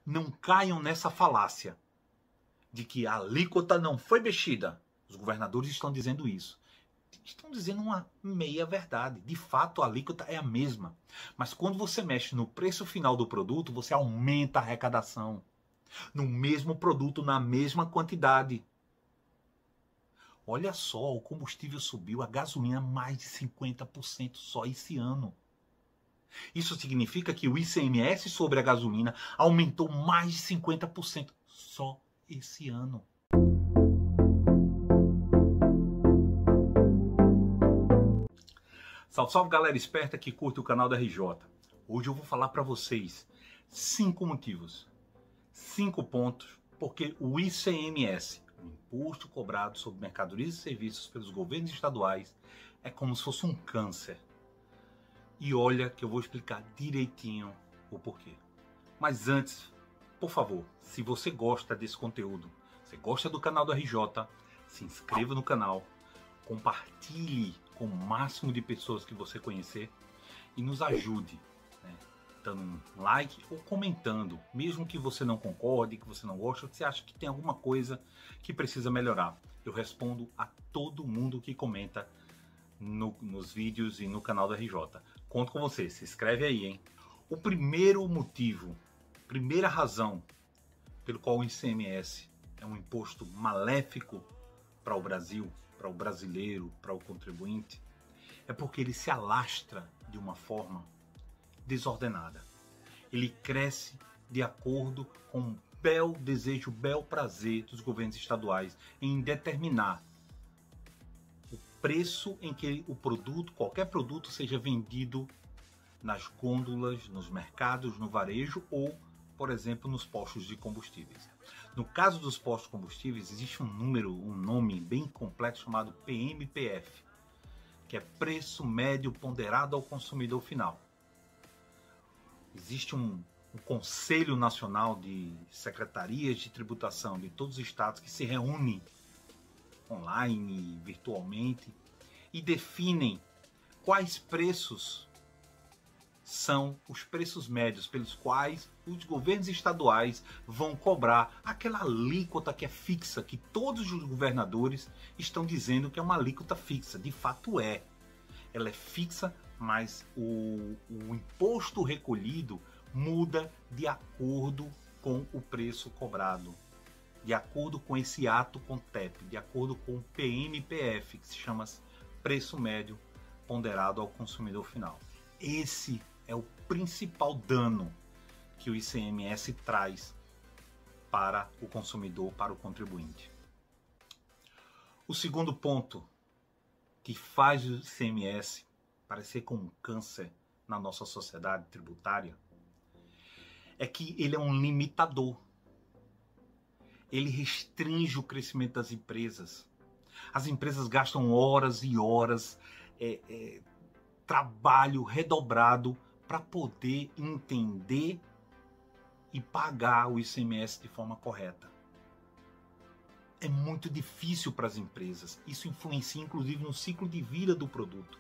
Não caiam nessa falácia de que a alíquota não foi mexida. Os governadores estão dizendo isso. Estão dizendo uma meia verdade. De fato, a alíquota é a mesma. Mas quando você mexe no preço final do produto, você aumenta a arrecadação. No mesmo produto, na mesma quantidade. Olha só, o combustível subiu, a gasolina mais de 50% só esse ano. Isso significa que o ICMS sobre a gasolina aumentou mais de 50% só esse ano. Salve, salve galera esperta que curte o canal da RJ. Hoje eu vou falar para vocês 5 motivos, 5 pontos, porque o ICMS, o Imposto Cobrado sobre Mercadorias e Serviços pelos governos estaduais, é como se fosse um câncer. E olha que eu vou explicar direitinho o porquê. Mas antes, por favor, se você gosta desse conteúdo, você gosta do canal da RJ, se inscreva no canal, compartilhe com o máximo de pessoas que você conhecer e nos ajude, né, dando um like ou comentando, mesmo que você não concorde, que você não goste, ou que você acha que tem alguma coisa que precisa melhorar. Eu respondo a todo mundo que comenta nos vídeos e no canal da RJ. Conto com você, se inscreve aí, hein? O primeiro motivo, primeira razão pelo qual o ICMS é um imposto maléfico para o Brasil, para o brasileiro, para o contribuinte, é porque ele se alastra de uma forma desordenada. Ele cresce de acordo com o bel desejo, o bel prazer dos governos estaduais em determinar o preço em que o produto, qualquer produto, seja vendido nas gôndolas, nos mercados, no varejo ou, por exemplo, nos postos de combustíveis. No caso dos postos de combustíveis, existe um nome bem complexo chamado PMPF, que é Preço Médio Ponderado ao Consumidor Final. Existe um Conselho Nacional de Secretarias de Tributação de todos os estados que se reúnem online, virtualmente, e definem quais preços são os preços médios pelos quais os governos estaduais vão cobrar aquela alíquota que é fixa, que todos os governadores estão dizendo que é uma alíquota fixa. De fato é. Ela é fixa, mas o imposto recolhido muda de acordo com o preço cobrado, de acordo com esse ato CONTEP, de acordo com o PMPF, que se chama Preço Médio Ponderado ao Consumidor Final. Esse é o principal dano que o ICMS traz para o consumidor, para o contribuinte. O segundo ponto que faz o ICMS parecer como um câncer na nossa sociedade tributária é que ele é um limitador. Ele restringe o crescimento das empresas. As empresas gastam horas e horas, trabalho redobrado para poder entender e pagar o ICMS de forma correta. É muito difícil para as empresas. Isso influencia inclusive no ciclo de vida do produto.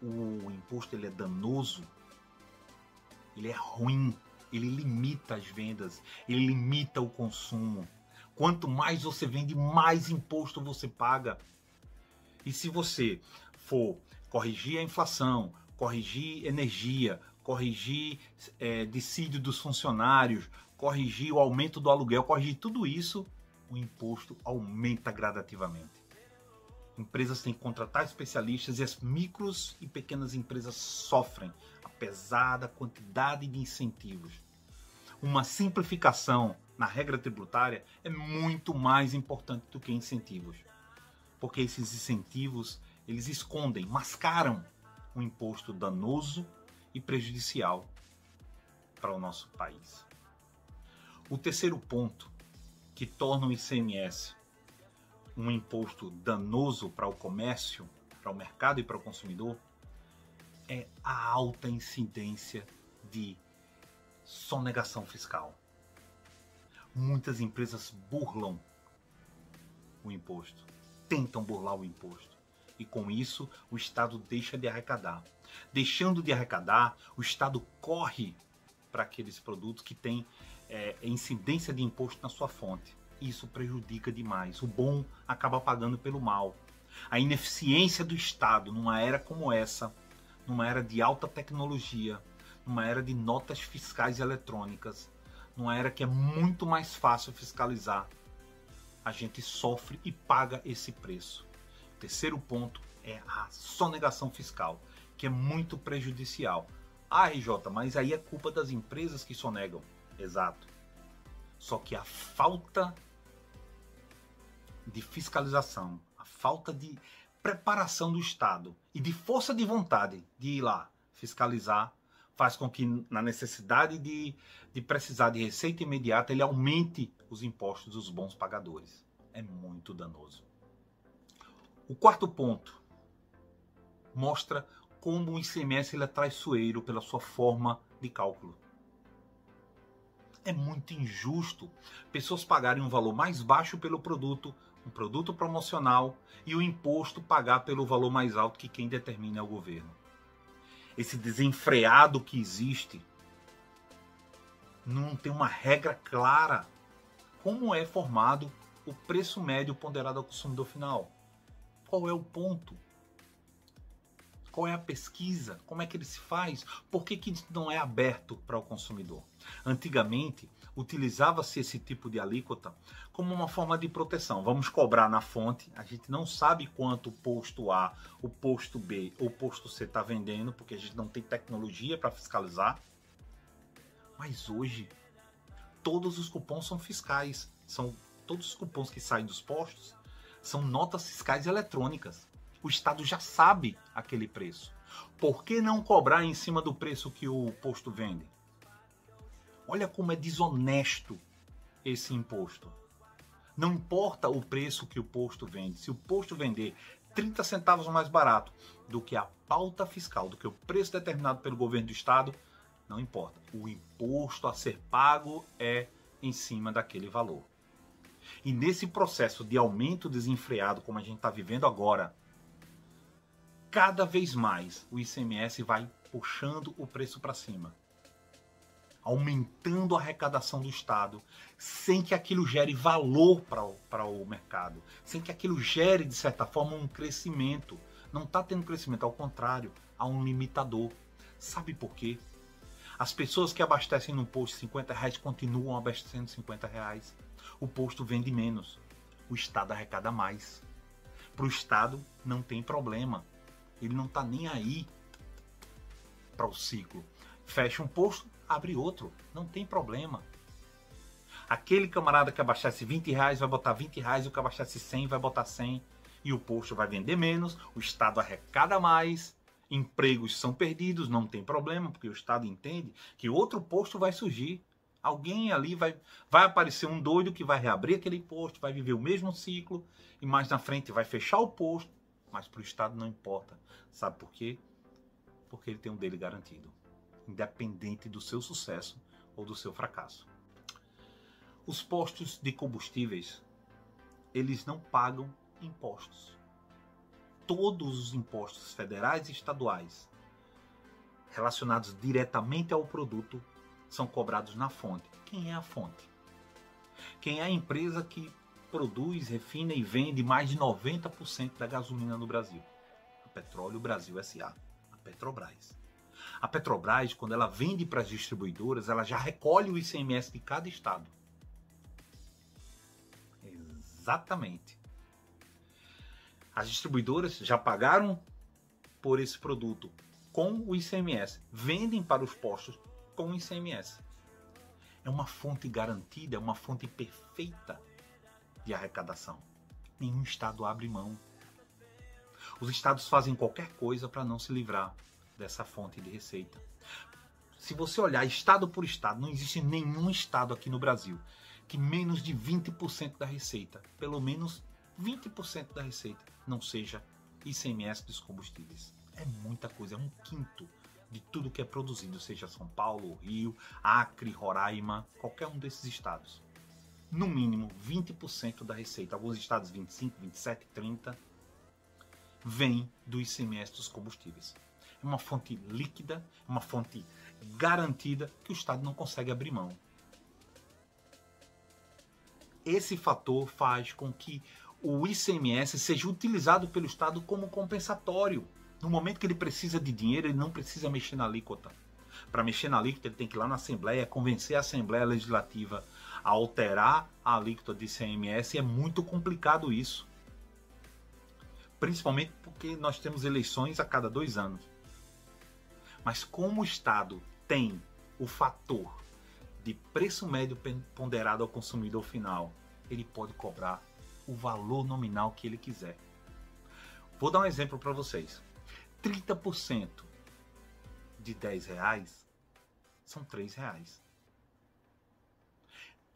O imposto ele é danoso, ele é ruim, ele limita as vendas, ele limita o consumo. Quanto mais você vende, mais imposto você paga. E se você for corrigir a inflação, corrigir energia, corrigir dissídio dos funcionários, corrigir o aumento do aluguel, corrigir tudo isso, o imposto aumenta gradativamente. Empresas têm que contratar especialistas e as micros e pequenas empresas sofrem a pesada quantidade de incentivos. Uma simplificação na regra tributária é muito mais importante do que incentivos, porque esses incentivos eles escondem, mascaram um imposto danoso e prejudicial para o nosso país. O terceiro ponto que torna o ICMS um imposto danoso para o comércio, para o mercado e para o consumidor é a alta incidência de sonegação fiscal. Muitas empresas burlam o imposto, tentam burlar o imposto. E com isso o Estado deixa de arrecadar. Deixando de arrecadar, o Estado corre para aqueles produtos que têm incidência de imposto na sua fonte. Isso prejudica demais. O bom acaba pagando pelo mal. A ineficiência do Estado numa era como essa, numa era de alta tecnologia, numa era de notas fiscais eletrônicas, numa era que é muito mais fácil fiscalizar, a gente sofre e paga esse preço. O terceiro ponto é a sonegação fiscal, que é muito prejudicial. Ah, RJ, mas aí é culpa das empresas que sonegam. Exato. Só que a falta de fiscalização, a falta de preparação do Estado e de força de vontade de ir lá fiscalizar faz com que, na necessidade de precisar de receita imediata, ele aumente os impostos dos bons pagadores. É muito danoso. O quarto ponto mostra como o ICMS ele é traiçoeiro pela sua forma de cálculo. É muito injusto pessoas pagarem um valor mais baixo pelo produto, um produto promocional, e o imposto pagar pelo valor mais alto que quem determina é o governo. Esse desenfreado que existe não tem uma regra clara. Como é formado o preço médio ponderado ao consumidor final? Qual é o ponto? Qual é a pesquisa? Como é que ele se faz? Por que isso não é aberto para o consumidor? Antigamente, utilizava-se esse tipo de alíquota como uma forma de proteção. Vamos cobrar na fonte, a gente não sabe quanto o posto A, o posto B ou o posto C está vendendo, porque a gente não tem tecnologia para fiscalizar. Mas hoje, todos os cupons são fiscais. Todos os cupons que saem dos postos são notas fiscais eletrônicas. O Estado já sabe aquele preço. Por que não cobrar em cima do preço que o posto vende? Olha como é desonesto esse imposto. Não importa o preço que o posto vende. Se o posto vender 30 centavos mais barato do que a pauta fiscal, do que o preço determinado pelo governo do Estado, não importa. O imposto a ser pago é em cima daquele valor. E nesse processo de aumento desenfreado, como a gente está vivendo agora, cada vez mais o ICMS vai puxando o preço para cima, aumentando a arrecadação do Estado, sem que aquilo gere valor para o mercado, sem que aquilo gere, de certa forma, um crescimento. Não está tendo crescimento, ao contrário, há um limitador. Sabe por quê? As pessoas que abastecem no posto R$50 continuam abastecendo R$50. O posto vende menos, o Estado arrecada mais. Para o Estado não tem problema. Ele não está nem aí para o ciclo. Fecha um posto, abre outro. Não tem problema. Aquele camarada que abastece R$20 vai botar R$20, o que abastece 100 vai botar 100. E o posto vai vender menos, o Estado arrecada mais, empregos são perdidos, não tem problema, porque o Estado entende que outro posto vai surgir. Alguém ali vai aparecer um doido que vai reabrir aquele posto, vai viver o mesmo ciclo e mais na frente vai fechar o posto. Mas para o Estado não importa. Sabe por quê? Porque ele tem um dele garantido, independente do seu sucesso ou do seu fracasso. Os postos de combustíveis, eles não pagam impostos. Todos os impostos federais e estaduais relacionados diretamente ao produto são cobrados na fonte. Quem é a fonte? Quem é a empresa que produz, refina e vende mais de 90% da gasolina no Brasil? A Petróleo Brasil S.A., a Petrobras. A Petrobras, quando ela vende para as distribuidoras, ela já recolhe o ICMS de cada estado. Exatamente. As distribuidoras já pagaram por esse produto com o ICMS, vendem para os postos com o ICMS. É uma fonte garantida, é uma fonte perfeita de arrecadação. Nenhum estado abre mão. Os estados fazem qualquer coisa para não se livrar dessa fonte de receita. Se você olhar estado por estado, não existe nenhum estado aqui no Brasil que menos de 20% da receita, pelo menos 20% da receita, não seja ICMS dos combustíveis. É muita coisa, é 1/5 de tudo que é produzido, seja São Paulo, Rio, Acre, Roraima, qualquer um desses estados. No mínimo 20% da receita, alguns estados 25%, 27%, 30%, vem do ICMS dos combustíveis. É uma fonte líquida, uma fonte garantida que o Estado não consegue abrir mão. Esse fator faz com que o ICMS seja utilizado pelo Estado como compensatório. No momento que ele precisa de dinheiro, ele não precisa mexer na alíquota. Para mexer na alíquota, ele tem que ir lá na Assembleia, convencer a Assembleia Legislativa a alterar a alíquota de ICMS. E é muito complicado isso. Principalmente porque nós temos eleições a cada 2 anos. Mas como o Estado tem o fator de preço médio ponderado ao consumidor final, ele pode cobrar o valor nominal que ele quiser. Vou dar um exemplo para vocês. 30% de R$10 são R$3.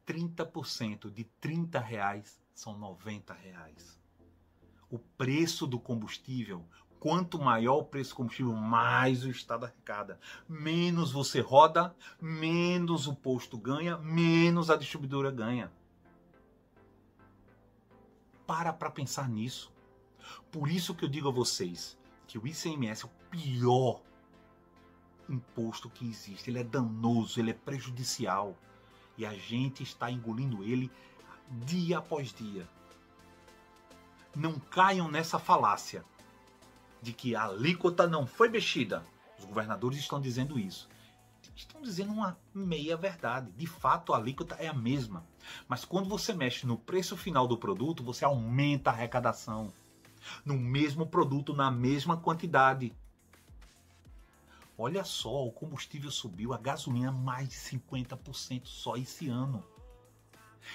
30% de R$30 são R$90. O preço do combustível, quanto maior o preço do combustível, mais o Estado arrecada. Menos você roda, menos o posto ganha, menos a distribuidora ganha. Para pensar nisso. Por isso que eu digo a vocês que o ICMS é o pior imposto que existe. Ele é danoso, ele é prejudicial. E a gente está engolindo ele dia após dia. Não caiam nessa falácia de que a alíquota não foi mexida. Os governadores estão dizendo isso. Estão dizendo uma meia verdade. De fato, a alíquota é a mesma. Mas quando você mexe no preço final do produto, você aumenta a arrecadação. No mesmo produto, na mesma quantidade. Olha só, o combustível subiu, a gasolina mais de 50% só esse ano.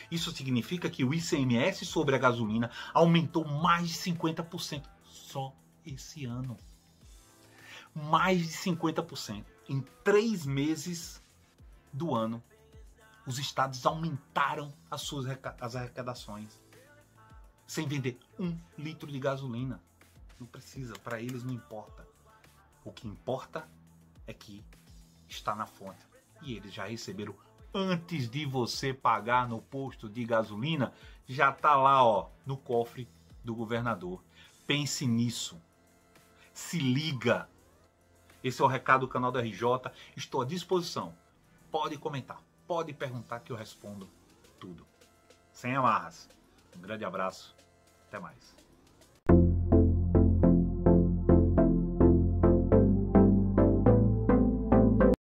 Isso significa que o ICMS sobre a gasolina aumentou mais de 50% só esse ano. Mais de 50%. Em 3 meses do ano, os estados aumentaram as arrecadações. Sem vender 1 litro de gasolina. Não precisa, para eles não importa. O que importa é que está na fonte. E eles já receberam antes de você pagar no posto de gasolina, já está lá, ó, no cofre do governador. Pense nisso. Se liga. Esse é o recado do canal da RJ. Estou à disposição. Pode comentar, pode perguntar que eu respondo tudo. Sem amarras. Um grande abraço. Até mais.